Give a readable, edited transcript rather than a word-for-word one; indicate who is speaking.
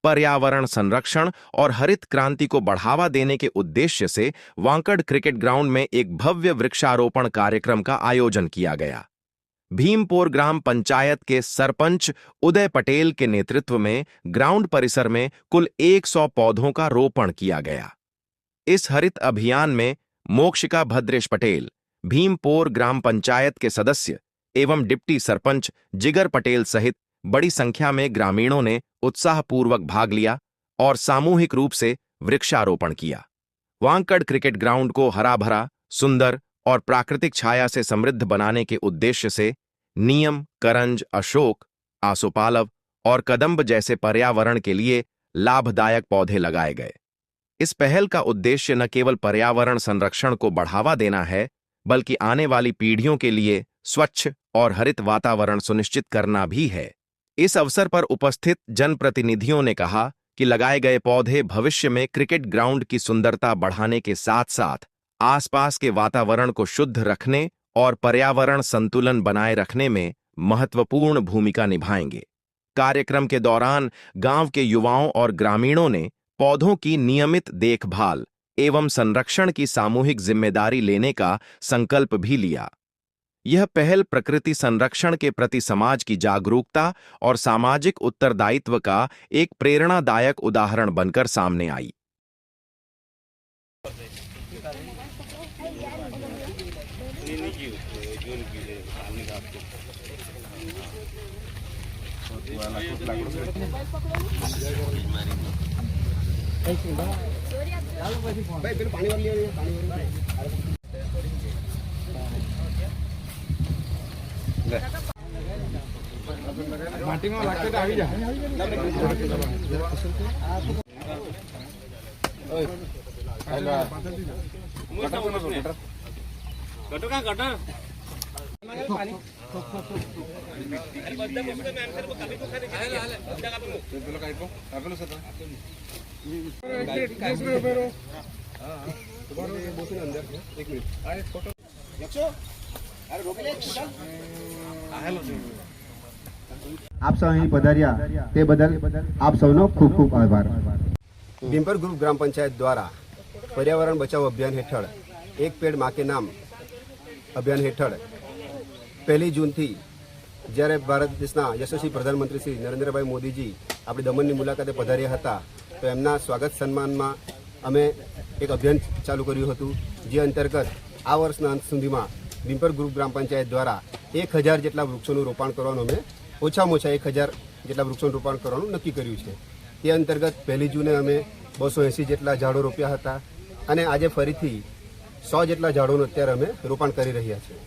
Speaker 1: पर्यावरण संरक्षण और हरित क्रांति को बढ़ावा देने के उद्देश्य से वांकड़ क्रिकेट ग्राउंड में एक भव्य वृक्षारोपण कार्यक्रम का आयोजन किया गया। भीमपोर ग्राम पंचायत के सरपंच उदय पटेल के नेतृत्व में ग्राउंड परिसर में कुल 100 पौधों का रोपण किया गया। इस हरित अभियान में मोक्षिका भद्रेश पटेल, भीमपोर ग्राम पंचायत के सदस्य एवं डिप्टी सरपंच जिगर पटेल सहित बड़ी संख्या में ग्रामीणों ने उत्साहपूर्वक भाग लिया और सामूहिक रूप से वृक्षारोपण किया। वांकड़ क्रिकेट ग्राउंड को हरा भरा, सुंदर और प्राकृतिक छाया से समृद्ध बनाने के उद्देश्य से नीम, करंज, अशोक, आसोपालव और कदंब जैसे पर्यावरण के लिए लाभदायक पौधे लगाए गए। इस पहल का उद्देश्य न केवल पर्यावरण संरक्षण को बढ़ावा देना है, बल्कि आने वाली पीढ़ियों के लिए स्वच्छ और हरित वातावरण सुनिश्चित करना भी है। इस अवसर पर उपस्थित जनप्रतिनिधियों ने कहा कि लगाए गए पौधे भविष्य में क्रिकेट ग्राउंड की सुंदरता बढ़ाने के साथ साथ आसपास के वातावरण को शुद्ध रखने और पर्यावरण संतुलन बनाए रखने में महत्वपूर्ण भूमिका निभाएंगे। कार्यक्रम के दौरान गांव के युवाओं और ग्रामीणों ने पौधों की नियमित देखभाल एवं संरक्षण की सामूहिक जिम्मेदारी लेने का संकल्प भी लिया। यह पहल प्रकृति संरक्षण के प्रति समाज की जागरूकता और सामाजिक उत्तरदायित्व का एक प्रेरणादायक उदाहरण बनकर सामने आई।
Speaker 2: माटी में लागते तो આવી જા ઓય હેલો કટો કા કટર પાણી અરે બધા મુસ્તે મેં અંતર को कभी को खाने के लिए जगह पे चलो काइपो आपलो सर दूसरे फेरो हां तुम्हारे बोतल अंदर 1 मिनट आ एक फोटो देखो अरे रोक ले हेलो
Speaker 3: आप सब અહીં પધાર્યા તે બદલ આપ સૌનો ખૂબ ખૂબ આભાર।
Speaker 4: भीमपुर ग्रुप ग्राम पंचायत द्वारा पर्यावरण बचाव अभियान हेठળ एक पेड़ माँ के नाम अभियान हेठળ 1 जून थी જ્યારે ભારત દેશના યશસ્વી પ્રધાનમંત્રી શ્રી નરેન્દ્રભાઈ મોદીજી આપણી દમણની મુલાકાતે પધાર્યા હતા, તો એમના સ્વાગત સન્માનમાં અમે એક અભિયાન ચાલુ કર્યું હતું, જે અંતર્ગત આ વર્ષના અંત સુધીમાં ભીમપુર ગ્રુપ ગ્રામ પંચાયત દ્વારા 1000 જેટલા વૃક્ષોનું રોપણ કરવાનું અમે ઓછામાં ઓછા 1000 જેટલા વૃક્ષોનું રોપણ કરવાનું નક્કી કર્યું છે। તે અંતર્ગત 1 જૂને અમે 280 જેટલા ઝાડો રોપ્યા હતા અને આજે ફરીથી 100 જેટલા ઝાડોનું અત્યારે અમે રોપણ કરી રહ્યા છીએ।